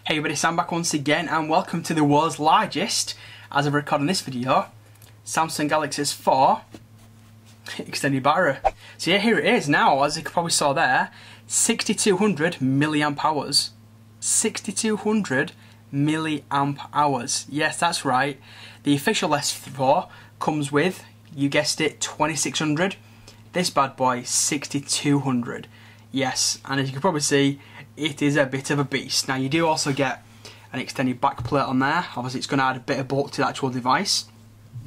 Hey everybody, Sam back once again and welcome to the world's largest, as of recording this video, Samsung Galaxy S4 extended battery. So yeah, here it is now, as you probably saw there, 6200 milliamp hours. 6200 milliamp hours. Yes, that's right. The official S4 comes with, you guessed it, 2600. This bad boy, 6200. Yes, and as you can probably see, it is a bit of a beast. Now you do also get an extended back plate on there. Obviously it's going to add a bit of bulk to the actual device.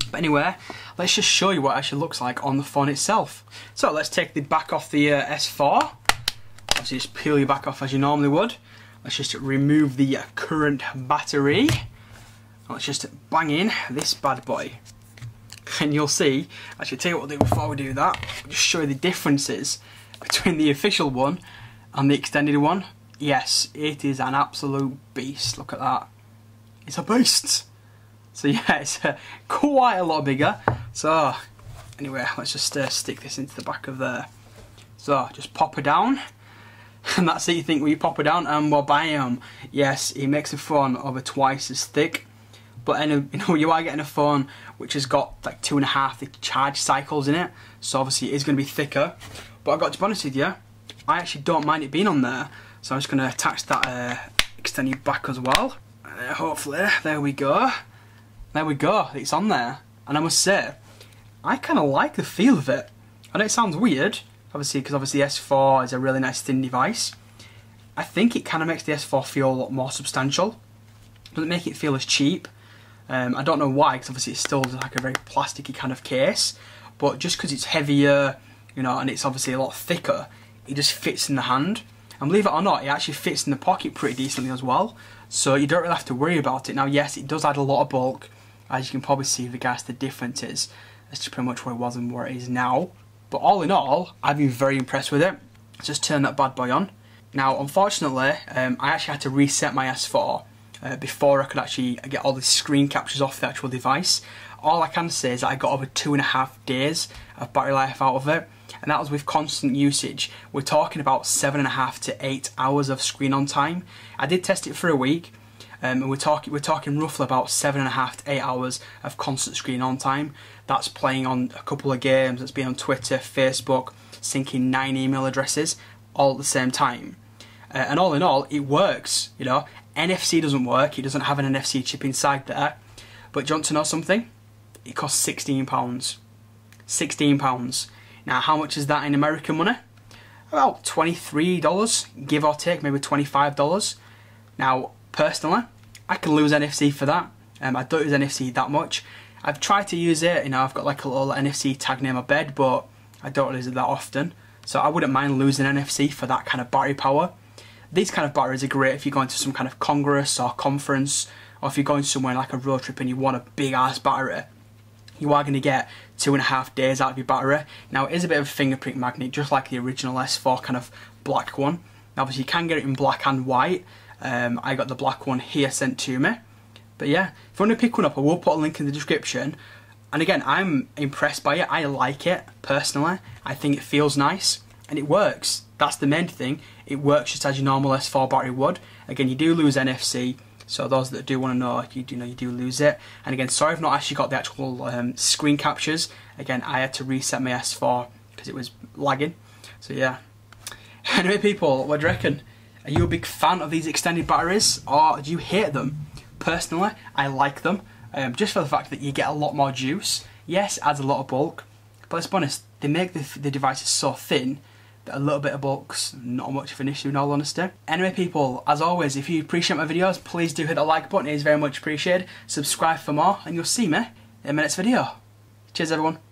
But anyway, let's just show you what it actually looks like on the phone itself. So let's take the back off the S4. Obviously just peel your back off as you normally would. Let's just remove the current battery. Let's just bang in this bad boy. And you'll see, actually tell you what we'll do before we do that, I'll just show you the differences between the official one and the extended one. Yes, it is an absolute beast. Look at that. It's a beast. So yeah, it's quite a lot bigger. So anyway, let's just stick this into the back of there. So just pop her down. And that's it, you think, when you pop her down and well, bam. Yes, it makes the phone over twice as thick. But you know, you are getting a phone which has got like 2.5 charge cycles in it, so obviously it is going to be thicker. But I've got to be honest with you, I actually don't mind it being on there, so I'm just going to attach that extended back as well. Hopefully, there we go. There we go, it's on there. And I must say, I kind of like the feel of it. I know it sounds weird, obviously, because obviously the S4 is a really nice thin device. I think it kind of makes the S4 feel a lot more substantial. Doesn't make it feel as cheap. I don't know why, because obviously it's still like a very plasticky kind of case, but just because it's heavier, you know, and it's obviously a lot thicker, it just fits in the hand. And believe it or not, it actually fits in the pocket pretty decently as well, so you don't really have to worry about it. Now yes, it does add a lot of bulk, as you can probably see with regards to the differences. That's just pretty much where it was and where it is now. But all in all, I've been very impressed with it. Let's just turn that bad boy on. Now unfortunately, I actually had to reset my S4 before I could actually get all the screen captures off the actual device. All I can say is that I got over 2.5 days of battery life out of it, and that was with constant usage. We're talking about 7.5 to 8 hours of screen on time. I did test it for a week, and we're talking roughly about 7.5 to 8 hours of constant screen on time. That's playing on a couple of games, that's being on Twitter, Facebook, syncing 9 email addresses all at the same time. And all in all, it works, you know. NFC doesn't work, it doesn't have an NFC chip inside there. But do you want to know something? It costs £16. £16. Now how much is that in American money? About $23, give or take, maybe $25. Now personally, I can lose NFC for that. I don't use NFC that much. I've tried to use it, you know, I've got like a little NFC tag near my bed, but I don't use it that often. So I wouldn't mind losing NFC for that kind of battery power. These kind of batteries are great if you're going to some kind of congress or conference, or if you're going somewhere like a road trip and you want a big ass battery. You are going to get 2.5 days out of your battery. Now it is a bit of a fingerprint magnet, just like the original S4 kind of black one. Now, obviously you can get it in black and white. I got the black one here sent to me. But yeah, if you want to pick one up, I will put a link in the description. And again, I'm impressed by it. I like it personally. I think it feels nice and it works. That's the main thing. It works just as your normal S4 battery would. Again, you do lose NFC, so those that do want to know, you do lose it. And again, sorry I've not actually got the actual screen captures. Again, I had to reset my S4 because it was lagging. So yeah. Anyway, people, what do you reckon? Are you a big fan of these extended batteries, or do you hate them? Personally, I like them, just for the fact that you get a lot more juice. Yes, it adds a lot of bulk, but let's be honest, they make the devices so thin that a little bit of bulk's not much of an issue, in all honesty. Anyway, people, as always, if you appreciate my videos, please do hit the like button, it is very much appreciated. Subscribe for more, and you'll see me in my next video. Cheers, everyone.